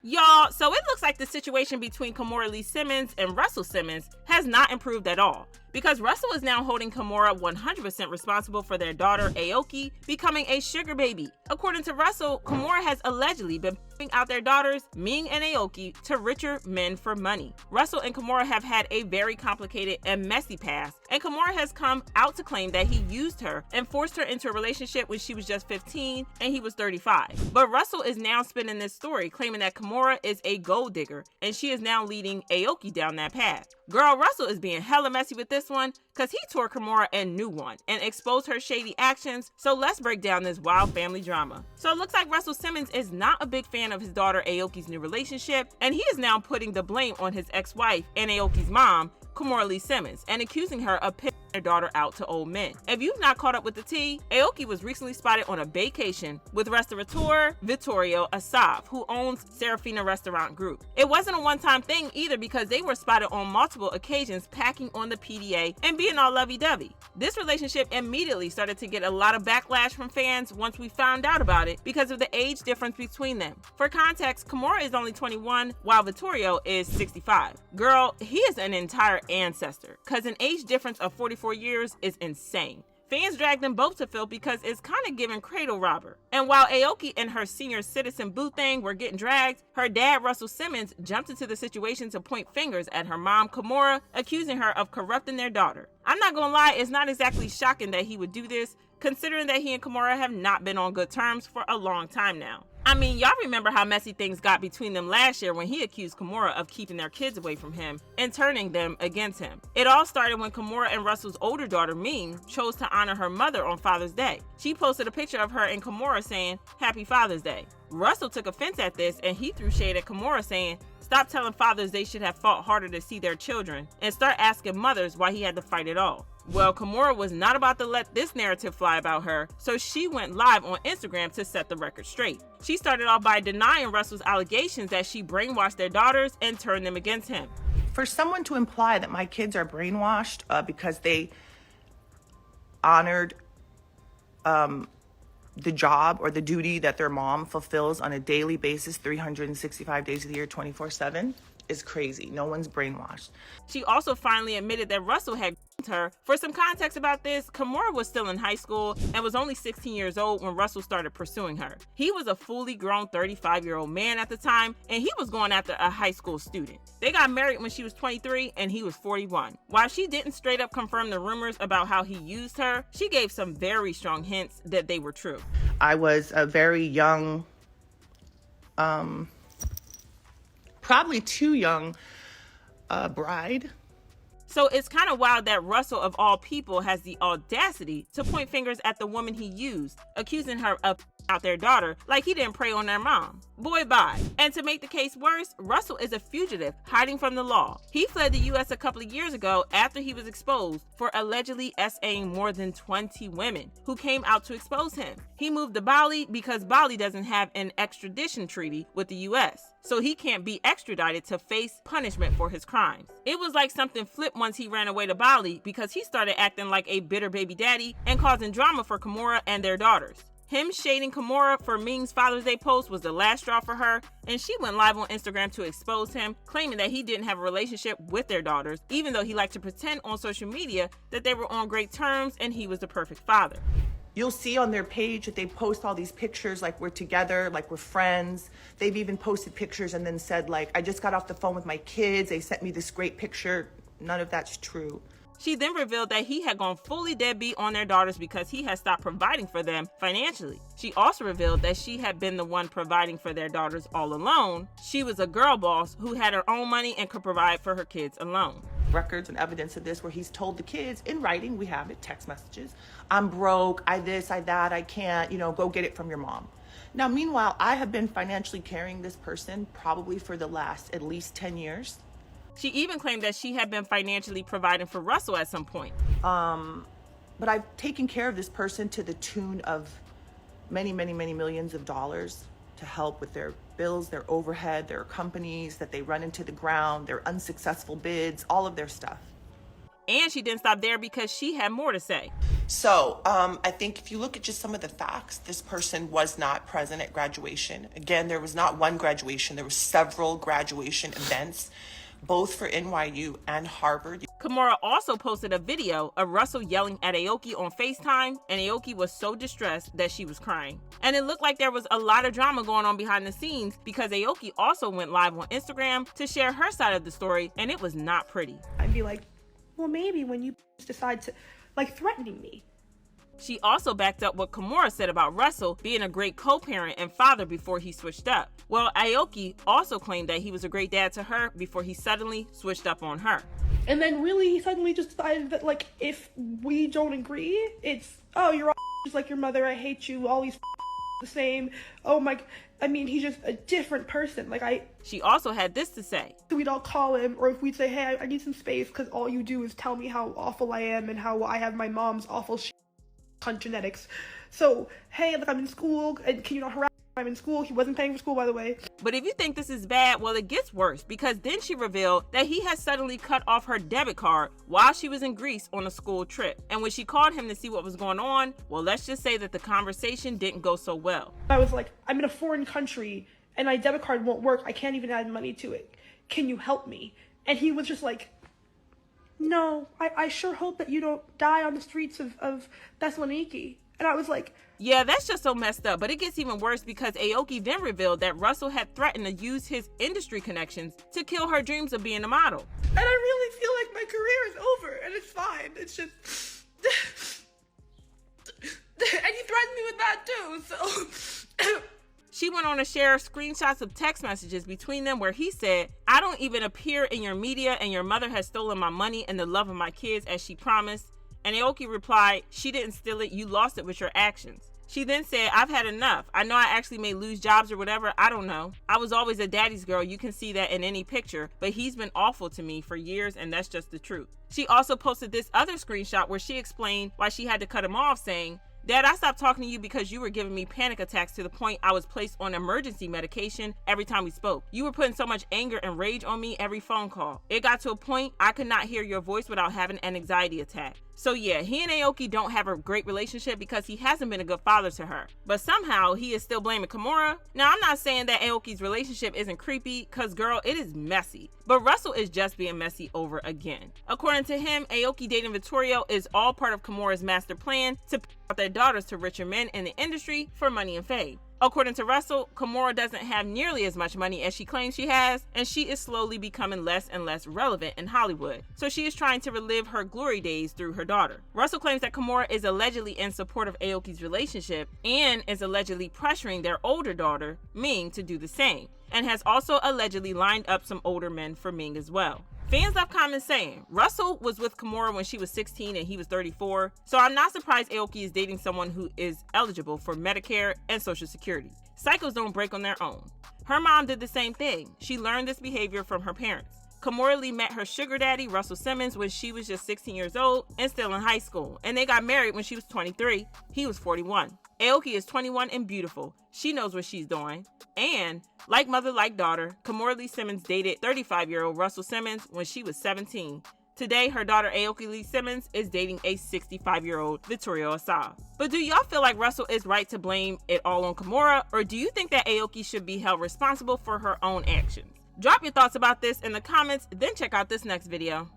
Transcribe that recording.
Y'all, so it looks like the situation between Kimora Simmons and Russel Simmons has not improved at all, because Russel is now holding Kimora 100% responsible for their daughter Aoki becoming a sugar baby. According to Russel, Kimora has allegedly been pimping out their daughters, Ming and Aoki, to richer men for money. Russel and Kimora have had a very complicated and messy past, and Kimora has come out to claim that he used her and forced her into a relationship when she was just 15 and he was 35. But Russel is now spinning this story, claiming that Kimora is a gold digger, and she is now leading Aoki down that path. Girl, Russel is being hella messy with this one, cause he tore Kimora a new one and exposed her shady actions, so let's break down this wild family drama. So it looks like Russel Simmons is not a big fan of his daughter Aoki's new relationship, and he is now putting the blame on his ex-wife and Aoki's mom, Kimora Simmons, and accusing her of pimping their daughter out to old men. If you've not caught up with the tea, Aoki was recently spotted on a vacation with restaurateur Vittorio Asaf, who owns Serafina Restaurant Group. It wasn't a one-time thing either, because they were spotted on multiple occasions packing on the PDA and being all lovey-dovey. This relationship immediately started to get a lot of backlash from fans once we found out about it because of the age difference between them. For context, Kimora is only 21 while Vittorio is 65. Girl, he is an entire ancestor, cause an age difference of 44 years is insane. Fans dragged them both to filth because it's kind of giving cradle robber. And while Aoki and her senior citizen boo thing were getting dragged, her dad Russel Simmons jumped into the situation to point fingers at her mom Kimora, accusing her of corrupting their daughter. I'm not gonna lie, it's not exactly shocking that he would do this, considering that he and Kimora have not been on good terms for a long time now. I mean, y'all remember how messy things got between them last year when he accused Kimora of keeping their kids away from him and turning them against him. It all started when Kimora and Russel's older daughter Ming chose to honor her mother on Father's Day. She posted a picture of her and Kimora saying, "Happy Father's Day." Russel took offense at this, and he threw shade at Kimora, saying, "Stop telling fathers they should have fought harder to see their children, and start asking mothers why he had to fight it all." Well, Kimora was not about to let this narrative fly about her, so she went live on Instagram to set the record straight. She started off by denying Russel's allegations that she brainwashed their daughters and turned them against him. For someone to imply that my kids are brainwashed because they honored the job or the duty that their mom fulfills on a daily basis, 365 days of the year, 24/7, is crazy. No one's brainwashed. She also finally admitted that Russel had her. For some context about this, Kimora was still in high school and was only 16 years old when Russel started pursuing her. He was a fully grown 35-year-old man at the time, and he was going after a high school student. They got married when she was 23 and he was 41. While she didn't straight up confirm the rumors about how he used her, she gave some very strong hints that they were true. I was a very young, probably too young bride. So it's kind of wild that Russel, of all people, has the audacity to point fingers at the woman he used, accusing her of out their daughter like he didn't prey on their mom. Boy, bye. And to make the case worse, Russel is a fugitive hiding from the law. He fled the US a couple of years ago after he was exposed for allegedly SAing more than 20 women who came out to expose him. He moved to Bali because Bali doesn't have an extradition treaty with the US, so he can't be extradited to face punishment for his crimes. It was like something flipped once he ran away to Bali, because he started acting like a bitter baby daddy and causing drama for Kimora and their daughters. Him shading Kimora for Ming's Father's Day post was the last straw for her, and she went live on Instagram to expose him, claiming that he didn't have a relationship with their daughters, even though he liked to pretend on social media that they were on great terms and he was the perfect father. You'll see on their page that they post all these pictures like we're together, like we're friends. They've even posted pictures and then said like, "I just got off the phone with my kids. They sent me this great picture." None of that's true. She then revealed that he had gone fully deadbeat on their daughters because he had stopped providing for them financially. She also revealed that she had been the one providing for their daughters all alone. She was a girl boss who had her own money and could provide for her kids alone. Records and evidence of this where he's told the kids in writing, we have it, text messages, "I'm broke, I this, I that, I can't, go get it from your mom." Now, meanwhile, I have been financially carrying this person probably for the last at least 10 years. She even claimed that she had been financially providing for Russel at some point. But I've taken care of this person to the tune of many, many, many millions of dollars to help with their bills, their overhead, their companies that they run into the ground, their unsuccessful bids, all of their stuff. And she didn't stop there because she had more to say. So I think if you look at just some of the facts, this person was not present at graduation. Again, there was not one graduation. There were several graduation events, both for NYU and Harvard. Kimora also posted a video of Russel yelling at Aoki on FaceTime, and Aoki was so distressed that she was crying. And it looked like there was a lot of drama going on behind the scenes because Aoki also went live on Instagram to share her side of the story, and it was not pretty. I'd be like, well, maybe when you decide to, like, threatening me. She also backed up what Kimora said about Russel being a great co-parent and father before he switched up. Well, Aoki also claimed that he was a great dad to her before he suddenly switched up on her. And then really he suddenly just decided that, like, if we don't agree, it's, oh, you're all just like your mother, I hate you, all these the same. Oh my, I mean, he's just a different person. She also had this to say. We'd all call him, or if we'd say, hey, I need some space because all you do is tell me how awful I am and how I have my mom's awful cunt genetics. So, hey, like, I'm in school, and can you not harass me? I'm in school. He wasn't paying for school, by the way. But if you think this is bad, well, it gets worse, because then she revealed that he had suddenly cut off her debit card while she was in Greece on a school trip. And when she called him to see what was going on, well, let's just say that the conversation didn't go so well. I was like, I'm in a foreign country, and my debit card won't work. I can't even add money to it. Can you help me? And he was just like, no, I sure hope that you don't die on the streets of Thessaloniki. And I was like, yeah, that's just so messed up. But it gets even worse because Aoki then revealed that Russel had threatened to use his industry connections to kill her dreams of being a model. And I really feel like my career is over, and it's fine. It's just... and he threatened me with that too, so... She went on to share screenshots of text messages between them where he said, I don't even appear in your media, and your mother has stolen my money and the love of my kids as she promised. And Aoki replied, she didn't steal it, you lost it with your actions. She then said, I've had enough. I know I actually may lose jobs or whatever, I don't know. I was always a daddy's girl, you can see that in any picture, but he's been awful to me for years, and that's just the truth. She also posted this other screenshot where she explained why she had to cut him off, saying, Dad, I stopped talking to you because you were giving me panic attacks to the point I was placed on emergency medication every time we spoke. You were putting so much anger and rage on me every phone call. It got to a point I could not hear your voice without having an anxiety attack. So yeah, he and Aoki don't have a great relationship because he hasn't been a good father to her. But somehow he is still blaming Kimora. Now, I'm not saying that Aoki's relationship isn't creepy, cause girl, it is messy. But Russel is just being messy over again. According to him, Aoki dating Vittorio is all part of Kimora's master plan to put out their daughters to richer men in the industry for money and fame. According to Russel, Kimora doesn't have nearly as much money as she claims she has, and she is slowly becoming less and less relevant in Hollywood. So she is trying to relive her glory days through her daughter. Russel claims that Kimora is allegedly in support of Aoki's relationship and is allegedly pressuring their older daughter, Ming, to do the same, and has also allegedly lined up some older men for Ming as well. Fans left comments saying, Russel was with Kimora when she was 16 and he was 34, so I'm not surprised Aoki is dating someone who is eligible for Medicare and Social Security. Cycles don't break on their own. Her mom did the same thing. She learned this behavior from her parents. Kimora Lee met her sugar daddy, Russel Simmons, when she was just 16 years old and still in high school, and they got married when she was 23. He was 41. Aoki is 21 and beautiful. She knows what she's doing. And, like mother, like daughter, Kimora Lee Simmons dated 35-year-old Russel Simmons when she was 17. Today, her daughter Aoki Lee Simmons is dating a 65-year-old Vittorio Asaf. But do y'all feel like Russel is right to blame it all on Kimora, or do you think that Aoki should be held responsible for her own actions? Drop your thoughts about this in the comments, then check out this next video.